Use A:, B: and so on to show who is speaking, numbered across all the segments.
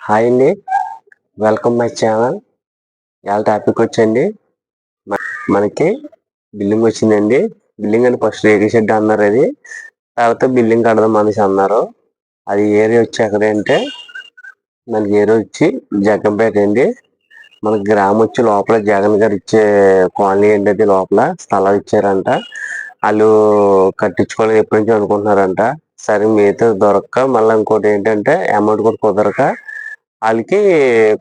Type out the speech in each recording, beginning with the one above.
A: Hi అండి, welcome my channel. ఇవాళ topic వచ్చండి, మనకి బిల్డింగ్ వచ్చిందండి. బిల్డింగ్ అని ఫస్ట్ రేకుల షెడ్ అన్నారు, అది తర్వాత బిల్డింగ్ కడదాం మనిషి అన్నారు. అది ఏరియా వచ్చి ఎక్కడంటే మనకి ఏరియా వచ్చి జగ్గంపేట అండి. మనకి గ్రామం వచ్చి లోపల జగన్ గారు ఇచ్చే కాలనీ అండి. అది లోపల స్థలం ఇచ్చారంట. వాళ్ళు కట్టించుకోవాలని ఎప్పటి నుంచో అనుకుంటున్నారంట. సరే మీతో దొరక్క మళ్ళీ ఇంకోటి ఏంటంటే అమౌంట్ కూడా కుదరక వాళ్ళకి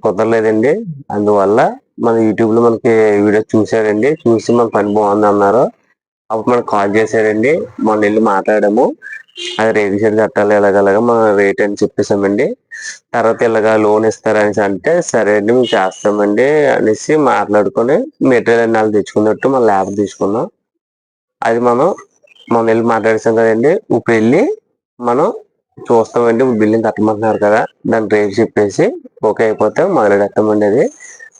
A: కుదరలేదండి. అందువల్ల మన యూట్యూబ్లో మనకి వీడియో చూసారండి. చూసి మన పని బాగుంది అన్నారు. అప్పుడు మనకు కాల్ చేశారండి. మొన్న వెళ్ళి మాట్లాడాము. అది రేకుల కట్టాలి ఎలాగలాగా మన రేట్ అని చెప్పేసామండి. తర్వాత ఇలాగా లోన్ ఇస్తారనేసి అంటే సరే అండి మేము చేస్తామండి అనేసి మాట్లాడుకొని మెటీరియల్ అన్ని వాళ్ళు తెచ్చుకున్నట్టు మన ల్యాబ్ తీసుకున్నాం. అది మనం వెళ్ళి మాట్లాడేసాం కదండి. ఇప్పుడు వెళ్ళి మనం చూస్తామండి. బిల్డింగ్ కట్టమంటున్నారు కదా, దాని రేట్ చెప్పేసి ఓకే అయిపోతే మొదలెడతామండి. అది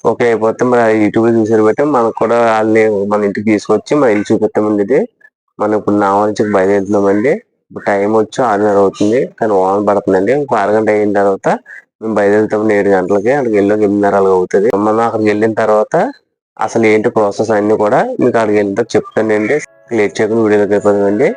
A: ఓకే అయిపోతే మరి యూట్యూబ్లో చూసారు బట్టి మనకు కూడా వాళ్ళని మన ఇంటికి తీసుకొచ్చి మన ఇల్లు చూపిస్తామండి. ఇది మనం ఇప్పుడు నావా నుంచి బయలుదేరుతున్నామండి. ఇప్పుడు టైం వచ్చి 6:30 అవుతుంది, కానీ వాన పడుతుందండి. ఇంకో అరగంట అయిన తర్వాత మేము బయలుదేరుతామండి. 7 గంటలకి అక్కడికి వెళ్ళి 8:30 అలాగ అవుతుంది. మనం అక్కడికి వెళ్ళిన తర్వాత అసలు ఏంటి ప్రాసెస్ అన్ని కూడా మీకు అక్కడికి వెళ్ళిన తర్వాత చెప్తానండి. లేట్ చేయకుండా వీడియోలోకి అయిపోతుందండి.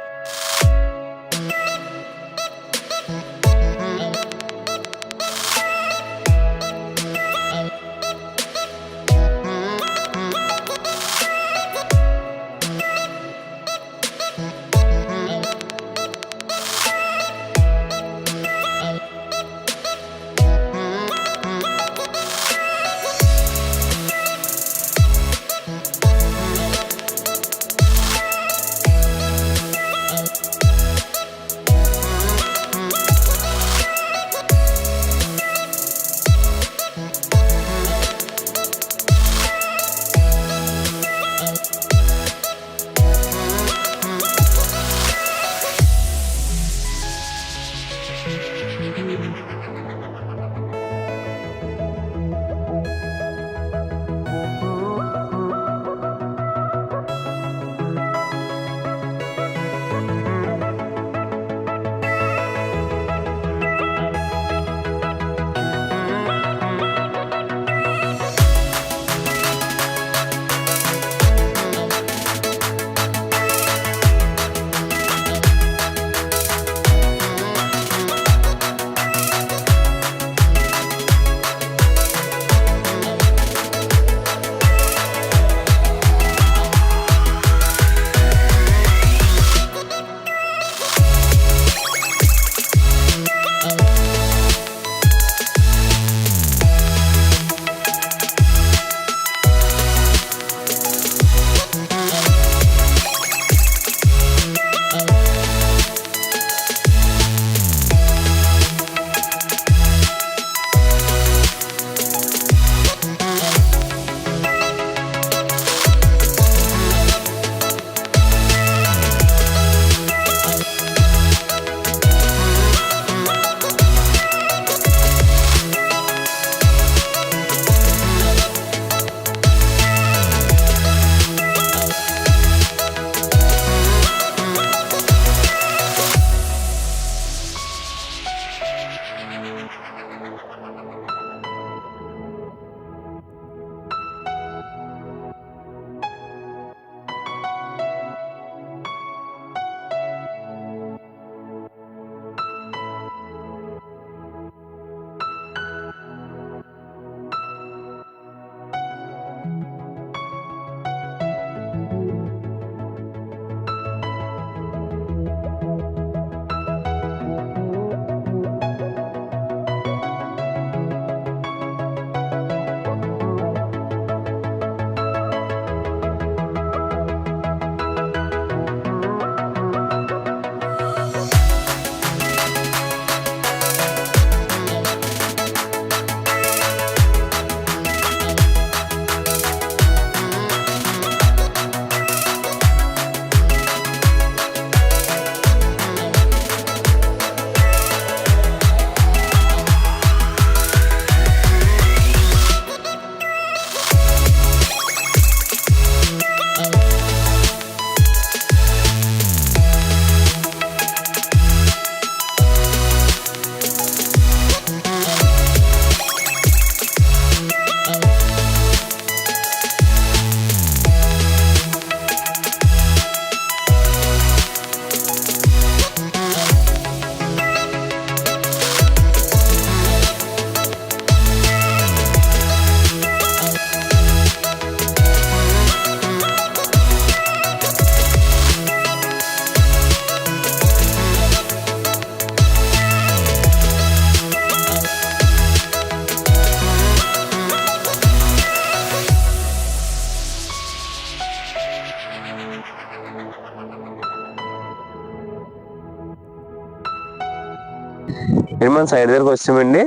A: మన సైడ్ దగ్గరకు వచ్చామండి.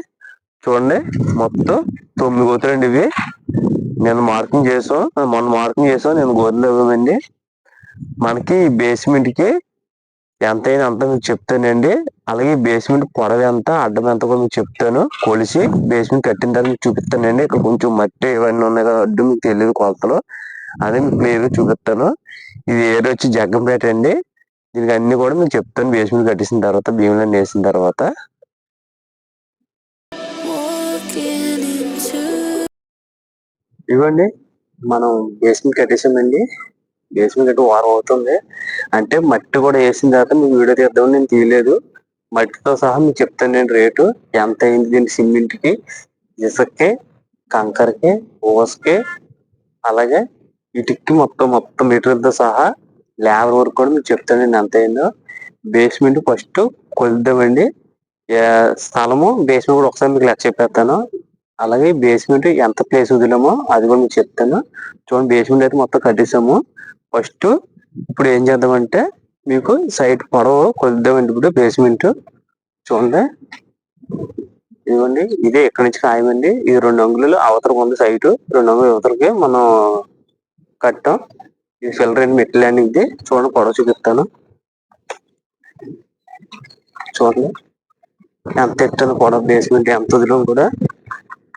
A: చూడండి మొత్తం 9 గోతులండి ఇవి. నేను మార్కింగ్ చేసాం, మొన్న మార్కింగ్ చేసాం. నేను గోతులు ఇవ్వమండి. మనకి బేస్మెంట్ కి ఎంత అయినా అంత మీకు చెప్తానండి. అలాగే బేస్మెంట్ పొడవు ఎంత, అడ్డం ఎంత కూడా మీకు చెప్తాను. కొలిసి బేస్మెంట్ కట్టిన తర్వాత మీకు చూపిస్తానండి. ఇక్కడ కొంచెం మట్టి ఇవన్నీ ఉన్నాయి కదా, అడ్డు మీకు తెలియదు కొలతలు, అదే మీకు క్లియర్గా చూపిస్తాను. ఇది ఏరియా వచ్చి జగ్గంపేట అండి. దీనికి అన్ని కూడా మీకు చెప్తాను బేస్మెంట్ కట్టేసిన తర్వాత, భీములన్నీ వేసిన తర్వాత. ఇవ్వండి మనం బేస్మెంట్ కట్టేసామండి. బేస్మెంట్ కట్టి వారం అవుతుంది. అంటే మట్టి కూడా వేసిన తర్వాత మీకు వీడియో తీద్దామని నేను తీయలేదు. మట్టితో సహా మీకు చెప్తాను నేను రేటు ఎంత అయింది. దీనికి సిమెంట్కి, ఇసుకకి, కంకరకి, ఓస్కి, అలాగే ఇటుక్కి మొత్తం మెటీరియల్తో సహా లేబర్ వర్క్ కూడా మీకు చెప్తానండి ఎంత అయిందో. బేస్మెంట్ ఫస్ట్ కొలుద్దామండి. స్థలము బేస్మెంట్ కూడా ఒకసారి మీకు లెక్క చెప్పేస్తాను. అలాగే బేస్మెంట్ ఎంత ప్లేస్ వదిలామో అది కూడా మీకు చెప్తాను. చూడండి బేస్మెంట్ అయితే మొత్తం కట్టేసాము. ఫస్ట్ ఇప్పుడు ఏం చేద్దామంటే మీకు సైట్ పొడవు కొలుద్దామండి. ఇప్పుడు బేస్మెంట్ చూడండి, ఇదిగోండి ఇదే ఇక్కడ నుంచి ఖాయమండి. ఇది 2 అంగుళాలు అవతలకు ఉంది సైటు, 2 అంగుళాలు అవతలకి మనం కట్టాం. ఇది ఫిల్లర్ అండి, మెట్ల ల్యాండింగ్ ఇది. చూడండి పొడవు చూపిస్తాను. చూడండి ఎంత ఎత్తాను పొడవు, బేస్మెంట్ ఎంత వదిలాం కూడా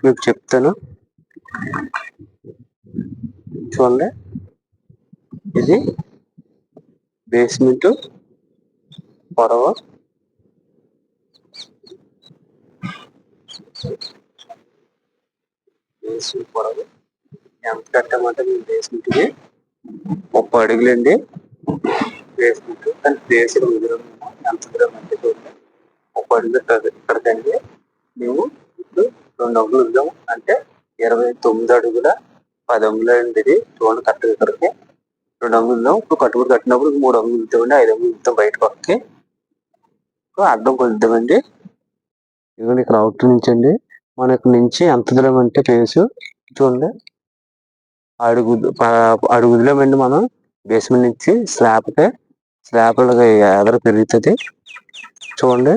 A: మీకు చెప్తాను. చూడండి ఇది బేస్మెంట్ పొడవు. బేస్మెంట్ పొడవు ఎంత కట్టామంటే మేము బేస్మెంట్కి 30 అడుగులండి బేస్మెంట్. కానీ బేస్మెంట్ వదిలాము ఎంత వదిలామంటే చూడండి 30 అడుగులు ఇక్కడికండి. మేము ఇప్పుడు 2 అంగుళాలు వదిలాము అంటే 29 అడుగుల 10 అంగుళాలు అండి ఇది. చూడండి కరెక్ట్గా ఇక్కడికి 2 అంగుళాలు. ఇప్పుడు కట్టుబడి కట్టినప్పుడు 3 అంగుళాలు ఇద్దామండి, 5 అంగుళాలు ఇద్దాం బయట పక్కకి. అడ్డం కొలుద్దామండి. ఇదిగోండి ఇక్కడ అవుట్ నుంచి అండి. మన ఇక్కడ నుంచి ఎంత వదిలామంటే ఫేసు చూడండి అడుగు వదిలామండి మనం బేస్మెంట్ నుంచి స్లాబ్కి. స్లాబ్ ఎదర పెరుగుతుంది. చూడండి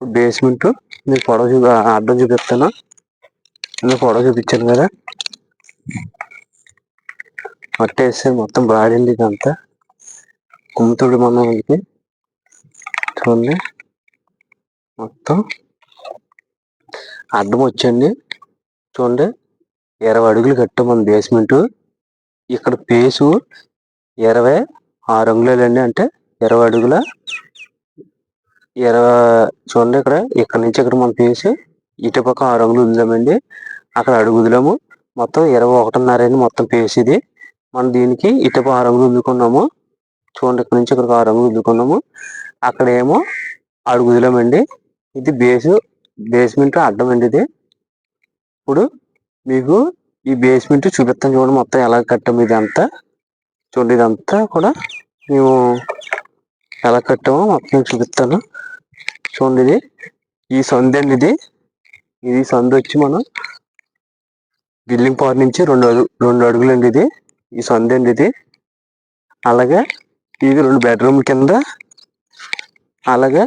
A: బేస్మెంట్ మీకు పొడవు అడ్డం చూపిస్తాను. పొడవు చూపించాను కదా, మట్టేస్తే మొత్తం బాడింది ఇదంతా కుమ్ముతుడు మనం ఇది. చూడండి మొత్తం అడ్డం వచ్చండి. చూడండి 20 అడుగులు కట్టాం మన బేస్మెంట్. ఇక్కడ పేసు 26 అంగుళాలు అండి. అంటే 20 అడుగుల 20. చూడండి ఇక్కడ నుంచి ఇక్కడ మన పేసు ఇటు పక్క 6 అంగుళాలు వదిలామండి. అక్కడ అడుగు వదిలాము. మొత్తం 21.5 అండి మొత్తం పేసు ఇది. మనం దీనికి ఇటు 6 అంగుళాలు వదులుకున్నాము. చూడండి ఇక్కడ నుంచి ఇక్కడికి 6 అంగుళాలు వదులుకున్నాము. అక్కడ ఏమో అడుగు వదిలామండి. ఇది బేస్మెంట్ అడ్డం అండి ఇది. ఇప్పుడు మీకు ఈ బేస్మెంట్ చూపిస్తాను చూడండి మొత్తం ఎలా కట్టాము. ఇదంతా చూడండి, ఇదంతా కూడా మేము ఎలా కట్టామో మొత్తం చూపిస్తాను. చూడండి ఇది ఈ సందు అండి. ఇది సందు వచ్చి మనం బిల్డింగ్ పవర్ నుంచి 2 అడుగులు అండి ఇది. ఈ సందు అండి ఇది. అలాగే ఇది 2 బెడ్రూమ్ కింద, అలాగే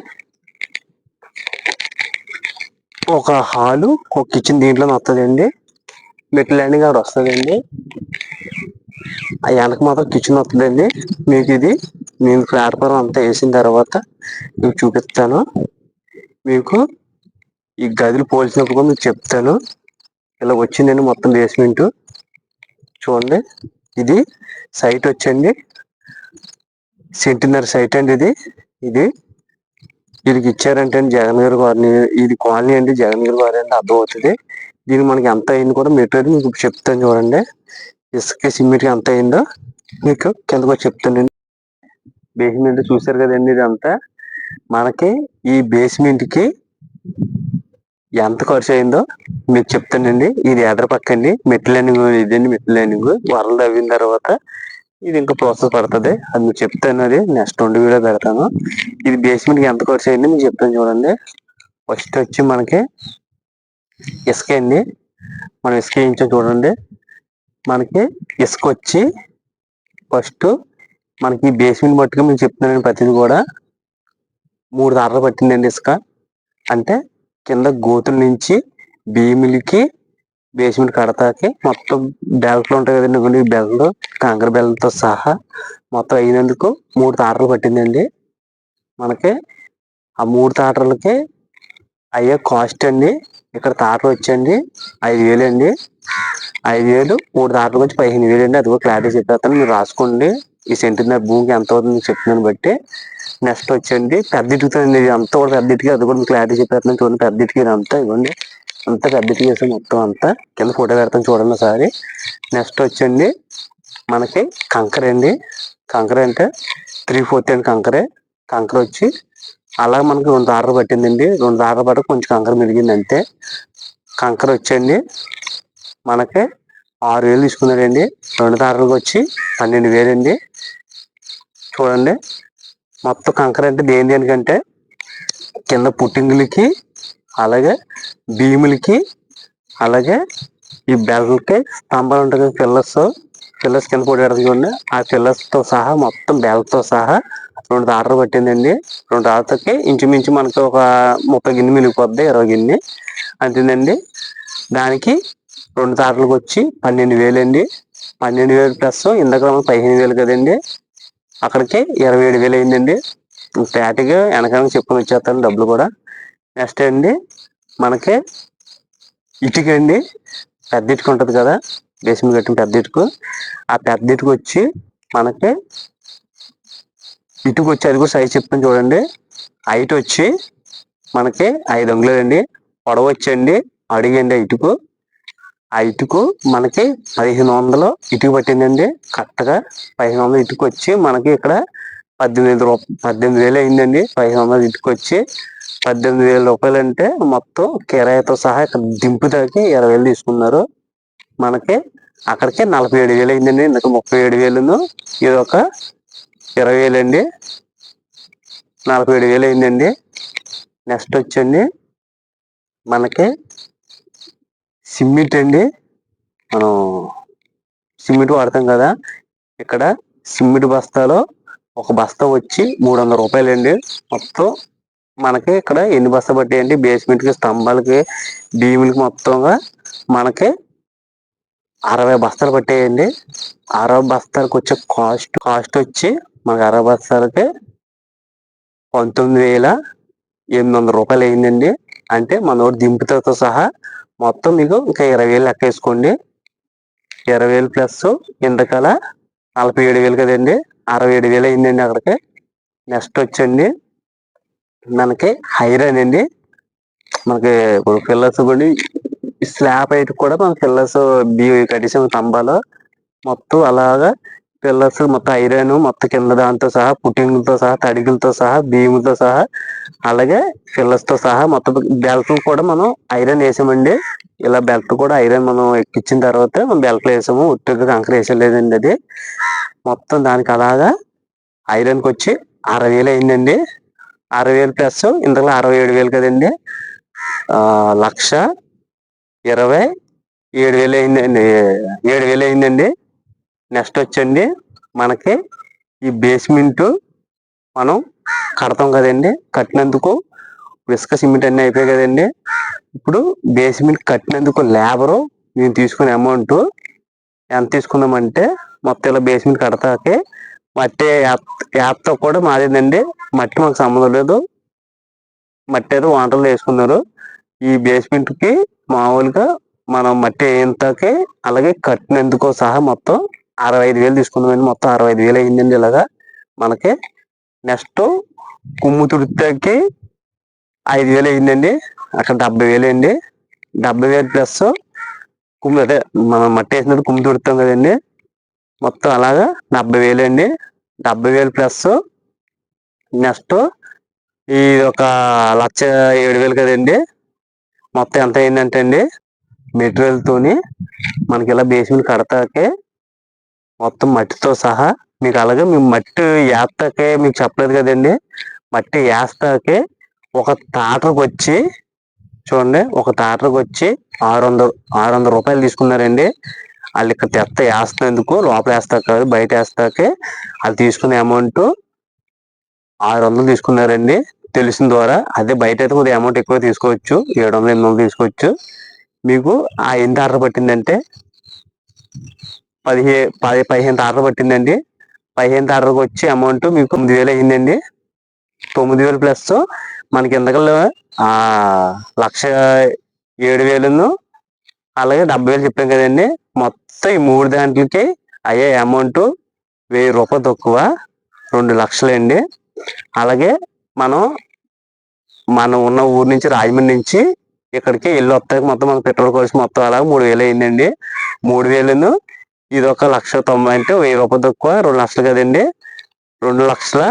A: ఒక హాలు, ఒక కిచెన్ దీంట్లో వస్తుందండి. మెట్ల ల్యాండింగ్ అక్కడ వస్తుందండి. వెనక మాత్రం కిచెన్ వస్తుందండి మీకు. ఇది నేను ప్లాట్ఫారం అంతా వేసిన తర్వాత మీకు చూపిస్తాను. మీకు ఈ గదులు పోల్చినప్పుడు కూడా మీకు చెప్తాను. ఇలా వచ్చిందండి మొత్తం బేస్మెంట్. చూడండి ఇది సైట్ వచ్చండి, సెంటినర్ సైట్ అండి ఇది. వీడికి ఇచ్చారంటే జగన్ గారు వారిని, ఇది కాలనీ అండి, జగన్ గారు వారి అంటే అర్థం అవుతుంది. దీనికి మనకి ఎంత అయింది కూడా మెటీరియల్ మీకు చెప్తాను చూడండి. ఇసుక సిమెంట్కి ఎంత అయిందో మీకు కిందకు వచ్చి చెప్తానండి. బేస్మెంట్ చూసారు కదండి. ఇదంతా మనకి ఈ బేస్మెంట్కి ఎంత ఖర్చు అయిందో మీకు చెప్తానండి. ఇది ఎదర పక్క అండి మెట్ల ల్యాండింగ్. ఇదండి మెట్ల ల్యాండింగ్. వరలు తవ్విన తర్వాత ఇది ఇంకా ప్రాసెస్ పడుతుంది. అది మీకు చెప్తాను. అది నెక్స్ట్ 2 వీడియో పెడతాను. ఇది బేస్మెంట్కి ఎంత ఖర్చు అయింది మీకు చెప్తాను చూడండి. ఫస్ట్ వచ్చి మనకి ఇసుక అండి. మనం ఇసుక వేయించాం చూడండి. మనకి ఇసుక వచ్చి ఫస్ట్ మనకి బేస్మెంట్ మట్టుగా మీకు చెప్తున్నాను ప్రతిది కూడా 3 దారులు పట్టిందండి ఇసుక. అంటే కింద గోతుల నుంచి భీములకి బేస్మెంట్ కడతాకి మొత్తం బెల్ట్లు ఉంటాయి కదండి, ఇవ్వండి బెల్ట్లు, కంకర బెల్ట్తో సహా మొత్తం అయినందుకు 3 తాటలు పట్టిందండి మనకి. ఆ 3 తాటలకి అయ్యే కాస్ట్ అండి. ఇక్కడ తాటలు వచ్చండి 5,000 అండి. 5,000 3 తాటలకు వచ్చి 15,000 అండి. అది కూడా క్లారిటీ చెప్పేస్తాను, మీరు రాసుకోండి. ఈ సెంటున్నర భూమికి ఎంత అవుతుంది చెప్తున్నాను బట్టి. నెక్స్ట్ వచ్చండి పెద్ద ఇటుకుతుంది, ఇది అంతా కూడా పెద్ద ఇటుక, అది కూడా క్లారిటీ చెప్పేస్తున్నాను చూడండి. పెద్ద ఇటుక ఇదంతా ఇవ్వండి, అంతా పెద్ద ఇటుక వేసాం మొత్తం అంతా. కింద ఫోటో పెడతాను చూడండి ఒకసారి. నెక్స్ట్ వచ్చండి మనకి కంకర అండి. కంకర అంటే 3/4 అండి కంకరే. కంకర వచ్చి అలా మనకి 2 తాటలు పట్టిందండి. 2 తాటలు పట్ట కొంచెం కంకర మిరిగింది అంతే. కంకర వచ్చండి మనకి 6,000 తీసుకున్నారండి. 2 తాటలకు వచ్చి 12,000 అండి. చూడండి మొత్తం కంకర అంటే దేనికంటే కింద పుట్టింగులకి, అలాగే భీములకి, అలాగే ఈ బెల్ట్కి స్తంభాలు ఉంటాయి కదా, పిల్లర్స్ కింద పొడి పెడతాం చూడండి, ఆ పిల్లర్స్తో సహా మొత్తం బెల్ట్తో సహా 2 తాటలు పట్టిందండి. 2 తాటలకి ఇంచుమించు మనకి ఒక 30 గిన్నె మిగిలిపోద్ది, 20 గిన్నె అంతేనండి. దానికి 2 తాటలకు వచ్చి 12,000 అండి. 12,000 ప్లస్ ఇందాక 15,000 కదండి, అక్కడికి 27,000 అయిందండి. తేటగా వెనకాల చెప్పుకొని వచ్చేస్తాను డబ్బులు కూడా. నెక్స్ట్ అండి మనకి ఇటుక అండి, పెద్ద ఇటుక ఉంటుంది కదా బేస్మెంట్ కట్టిన పెద్ద ఇటుక, ఆ పెద్ద ఇటుక వచ్చి మనకి ఇటుక వచ్చి అది కూడా సైజ్ చెప్తాను చూడండి. హైట్ వచ్చి మనకి 5 అంగుళాలు అండి. పొడవు వచ్చండి అడిగండి ఇటుకు. ఆ ఇటుకు మనకి 1,500 ఇటుక పట్టిందండి. కరెక్ట్గా 1,500 ఇటుక వచ్చి మనకి ఇక్కడ 18,000 అయిందండి. 1,500 ఇటుక వచ్చి 18,000 రూపాయలు అంటే మొత్తం కిరాయితో సహా ఇక్కడ దింపుతాకి 20,000 తీసుకున్నారు. మనకి అక్కడికి 47,000 అయిందండి. ఇందుకు 37,000, ఇది ఒక 20,000 అండి. 47,000 అయిందండి. నెక్స్ట్ వచ్చండి మనకి సిమెంట్ అండి. మనం సిమెంట్ వాడతాం కదా, ఇక్కడ సిమెంట్ బస్తాలో ఒక బస్తా వచ్చి 300 రూపాయలు అండి. మొత్తం మనకి ఇక్కడ ఎన్ని బస్తా పట్టాయండి బేస్మెంట్కి, స్తంభాలకి, భీములకి మొత్తంగా మనకి 60 బస్తాలు పట్టాయండి. 60 బస్తాలకు వచ్చే కాస్ట్ వచ్చి మనకి 60 బస్తాలకి 19,800 రూపాయలు అయిందండి. అంటే మనోడు దింపుతో సహా మొత్తం మీకు ఇంకా 20,000 లెక్క వేసుకోండి. 20,000 ప్లస్ ఇంతకాల 47,000 కదండి, 67,000 అయిందండి అక్కడికి. నెక్స్ట్ వచ్చండి మనకి ఐరన్ అండి. మనకి ఇప్పుడు పిల్లర్స్ కూడా స్లాబ్ అయితే కూడా మన పిల్లర్స్ కట్టేసాం స్తంభాలు మొత్తం అలాగా. పిల్లర్స్ మొత్తం ఐరన్ మొత్తం కింద దాంతో సహా, పుట్టింగులతో సహా, తడిగులతో సహా, భీములతో సహా, అలాగే పిల్లర్స్ తో సహా మొత్తం బెల్ట్ కూడా మనం ఐరన్ వేసామండి. ఇలా బెల్ట్ కూడా ఐరన్ మనం ఎక్కించిన తర్వాత మనం బెల్ట్లు వేసాము, ఉట్టిగా కంకర వేసలేదండి. అది మొత్తం దానికి అలాగా ఐరన్కి వచ్చి 60,000 అయిందండి. 60,000 ప్లస్ ఇంతలో 67,000 కదండి, 1,27,000 అయిందండి. 7,000 అయిందండి. నెక్స్ట్ వచ్చండి మనకి ఈ బేస్మెంట్ మనం కడతాం కదండి, కట్టినందుకు ఇసుక సిమెంట్ అన్నీ అయిపోయాయి కదండి. ఇప్పుడు బేస్మెంట్ కట్టినందుకు లేబరు మేము తీసుకునే అమౌంట్ ఎంత తీసుకున్నామంటే, మొత్తం ఇలా బేస్మెంట్ కడతాకే మట్టి యాప్తో కూడా మాదేనండి. మట్టి మాకు సంబంధం లేదు, మట్టి అయితే వాంటర్లు వేసుకున్నారు. ఈ బేస్మెంట్ కి మామూలుగా మనం మట్టి వేయంతకి అలాగే కట్టినందుకు సహా మొత్తం 65,000 తీసుకున్నామండి. మొత్తం 65,000 అయిందండి ఇలాగా మనకి. నెక్స్ట్ కుమ్ము తుడికి 5,000 అయిందండి. అక్కడ 70,000 అండి. 70,000 ప్లస్ కుమ్ము, అదే మనం మట్టి వేసినట్టు కుమ్ము తుడుతాం కదండి, మొత్తం అలాగా 70,000 అండి. 70,000 ప్లస్ నెక్స్ట్ ఈ ఒక 1,07,000 కదండి. మొత్తం ఎంత అయిందంటే అండి మెటీరియల్ తోని మనకి ఇలా బేస్మెంట్ కడతాకే మొత్తం మట్టితో సహా మీకు, అలాగే మేము మట్టి వేస్తాకే మీకు చెప్పలేదు కదండి, మట్టి వేస్తాకే ఒక తాటకు వచ్చి చూడండి, ఒక తాటకు వచ్చి 600 రూపాయలు తీసుకున్నారండి. వాళ్ళు ఇక్కడ వేస్తున్నందుకు, లోపల వేస్తా కాదు బయట వేస్తాకే వాళ్ళు తీసుకునే అమౌంట్ 600 తీసుకున్నారండి. తెలిసిన ద్వారా. అదే బయట అయితే కొద్దిగా అమౌంట్ ఎక్కువ తీసుకోవచ్చు, 700 800 తీసుకోవచ్చు. మీకు ఆ ఎంత ఆర్డర్ పట్టిందంటే 15 ఆర్డర్ పట్టిందండి. 15 ఆర్డర్కి వచ్చి అమౌంట్ మీకు 9,000 అయిందండి. 9,000 ప్లస్ మనకి ఎందుకల్లా 1,07,000 అలాగే 70,000 చెప్పాం కదండి. మొత్తం ఈ 3 దాంట్లకి అయ్యే అమౌంట్ 1,000 రూపాయలు తక్కువ 2 లక్షలు అండి. అలాగే మనం ఉన్న ఊరు నుంచి రాజమండ్రి నుంచి ఇక్కడికి వెళ్ళి వస్తాయి మొత్తం మన పెట్రోల్ ఖర్చు మొత్తం అలాగే 3,000 అయిందండి. 3,000 ఇది 1,90,000 అంటే 1,000 రూపాయలు తక్కువ 2 లక్షలు కదండి. 2 లక్షల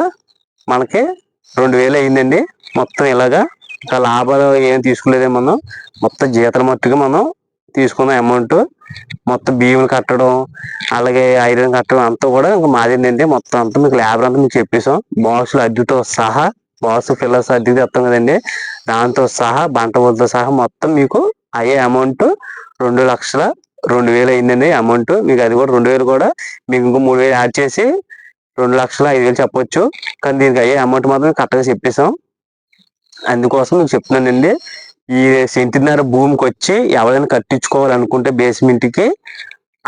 A: మనకి 2,000 అయిందండి. మొత్తం ఇలాగా ఇంకా లాభాలు ఏం తీసుకోలేదే మనం. మొత్తం జీతాల మట్టుగా మనం తీసుకున్న అమౌంట్ మొత్తం బియ్యం కట్టడం అలాగే ఐరన్ కట్టడం అంతా కూడా ఇంకా మాదిందండి. మొత్తం అంతా మీకు లేబర్ అంతా మీకు చెప్పేసాం. బాక్సులు అద్దెతో సహా బాక్స్ ఫిల్లర్స్ అద్దెకి తెస్తాం కదండి, దాంతో సహా బంట బోల్తో సహా మొత్తం మీకు అయ్యే అమౌంట్ 2,02,000 అయిందండి అమౌంట్. మీకు అది కూడా 2,000 కూడా మీకు ఇంకో 3,000 యాడ్ చేసి 2,05,000 చెప్పొచ్చు. కానీ దీనికి అయ్యే అమౌంట్ మాత్రం కరెక్ట్గా చెప్పేసాం. అందుకోసం మీకు చెప్తున్నానండి. ఈ సెంటున్నర భూమికి వచ్చి ఎవరైనా కట్టించుకోవాలనుకుంటే బేస్మెంట్కి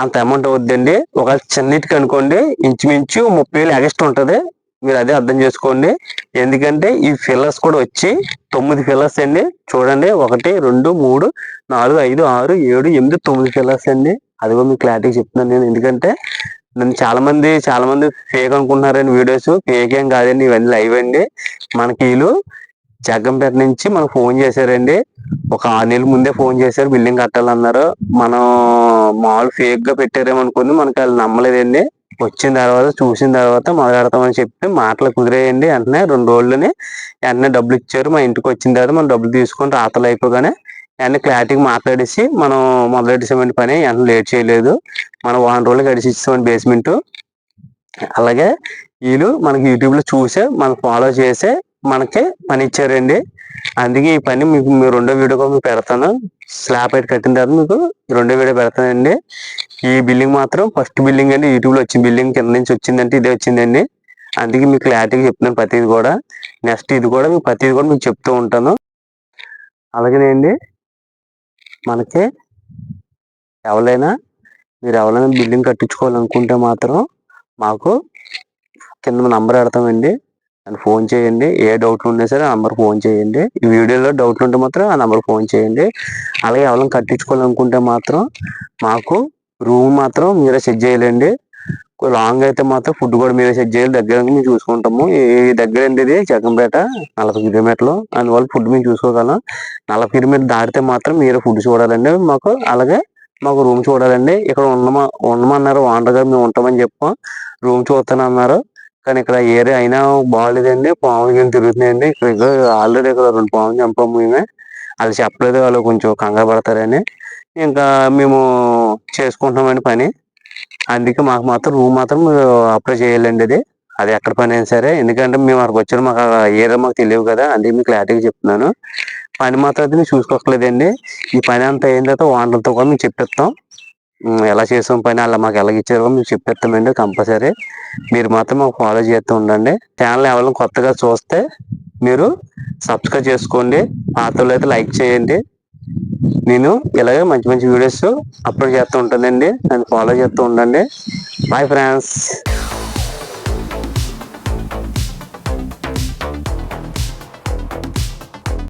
A: అంత అమౌంట్ అవుద్దండి. ఒక చిన్నిటికి అనుకోండి ఇంచుమించు 30,000 ఎక్స్ట్రా ఉంటుంది. మీరు అదే అర్థం చేసుకోండి. ఎందుకంటే ఈ ఫిల్లర్స్ కూడా వచ్చి 9 ఫిల్లర్స్ అండి. చూడండి 1 2 3 4 5 6 7 8 9 ఫిల్లర్స్ అండి. అది కూడా మీకు క్లారిటీ చెప్తున్నాను నేను. ఎందుకంటే నన్ను చాలా మంది ఫేక్ అనుకుంటున్నారండి. వీడియోస్ ఫేక్ ఏం కాదండి, ఇవన్నీ లైవ్ అండి. మనకి వీళ్ళు జగ్గంపేట నుంచి మనకు ఫోన్ చేశారండి. ఒక 6 నెలల ముందే ఫోన్ చేశారు, బిల్డింగ్ కట్టాలన్నారు. మనం మామూలు ఫేక్ గా పెట్టారేమో అనుకుని మనకి వాళ్ళు నమ్మలేదండి. వచ్చిన తర్వాత చూసిన తర్వాత మొదలెడతామని చెప్పి మాటలు కుదిరేయండి. వెంటనే 2 రోజులని వెంటనే డబ్బులు ఇచ్చారు. మా ఇంటికి వచ్చిన తర్వాత మనం డబ్బులు తీసుకొని రాతలు అయిపోగానే వెంటనే క్లారిటీగా మాట్లాడేసి మనం మొదలెట్టేసామండి పని. వెంటనే లేట్ చేయలేదు. మనం 1 రోజులు గడిచి ఇచ్చామండి బేస్మెంట్. అలాగే వీళ్ళు మనకి యూట్యూబ్ లో చూసే మనం ఫాలో చేసే మనకి పని ఇచ్చారండి. అందుకే ఈ పని మీకు రెండో వీడియో కూడా మీకు పెడతాను. స్లాబ్ అయితే కట్టిన తర్వాత మీకు రెండో వీడియో పెడతానండి. ఈ బిల్డింగ్ మాత్రం ఫస్ట్ బిల్డింగ్ అండి. యూట్యూబ్ లో వచ్చిన బిల్డింగ్ కింద నుంచి వచ్చిందంటే ఇదే వచ్చిందండి. అందుకే మీకు క్లారిటీగా చెప్తున్నాను ప్రతిది కూడా. నెక్స్ట్ ఇది కూడా మీకు ప్రతిది కూడా మీకు చెప్తూ ఉంటాను. అలాగేనండి మనకి మీరు ఎవరైనా బిల్డింగ్ కట్టించుకోవాలనుకుంటే మాత్రం మాకు కింద నంబర్ పెడతామండి, అని ఫోన్ చేయండి. ఏ డౌట్లు ఉన్నా సరే ఆ నంబర్ ఫోన్ చేయండి. ఈ వీడియోలో డౌట్లు ఉంటే మాత్రం ఆ నంబర్ ఫోన్ చేయండి. అలాగే ఎవరైనా కట్టించుకోవాలనుకుంటే మాత్రం మాకు రూమ్ మాత్రం మీరే సెట్ చేయాలండి. లాంగ్ అయితే మాత్రం ఫుడ్ కూడా మీరే సెట్ చేయాలి. దగ్గర మేము చూసుకుంటాము. ఈ దగ్గర అండి ఇది జగ్గంపేట 40 కిలోమీటర్లు. అందువల్ల ఫుడ్ మేము చూసుకోగలం. 40 కిలోమీటర్లు దాటితే మాత్రం మీరే ఫుడ్ చూడాలండి మాకు. అలాగే మాకు రూమ్ చూడాలండి. ఇక్కడ ఉండమన్నారు ఓనర్ గారు, మేము ఉంటామని చెప్పాం. రూమ్ చూస్తానన్నారు కానీ ఇక్కడ ఏరియా అయినా బాగాలేదండి. పాములు కానీ తిరుగుతున్నాయండి. ఇక్కడ ఆల్రెడీ ఇక్కడ 2 పాములు చంపాము మేమే. వాళ్ళు చెప్పలేదు, వాళ్ళు కొంచెం కంగారు పడతారని ఇంకా మేము చేసుకుంటున్నామండి పని. అందుకే మాకు మాత్రం రూమ్ మాత్రం అప్లై చేయాలండి. అది ఎక్కడ పని అయినా సరే. ఎందుకంటే మేము అక్కడికి వచ్చాము, మాకు ఏరియా మాకు తెలియదు కదా. అందుకే మీకు క్లారిటీగా చెప్తున్నాను. పని మాత్రం అయితే మేము చూసుకోవట్లేదండి. ఈ పని అంతా అయిన తర్వాత ఓనర్తో కూడా మేము చెప్పిస్తాం. ఎలా చేసాం పని, అలా మాకు ఎలా ఇచ్చారో మేము చెప్పిస్తామండి కంపల్సరీ. మీరు మాత్రం మాకు ఫాలో చేస్తూ ఉండండి. ఛానల్ ఎవరైనా కొత్తగా చూస్తే మీరు సబ్స్క్రైబ్ చేసుకోండి. పాతలు అయితే లైక్ చేయండి. నేను ఇలాగే మంచి మంచి వీడియోస్ అప్లోడ్ చేస్తూ ఉంటానండి. నన్ను ఫాలో చేస్తూ ఉండండి. Bye friends.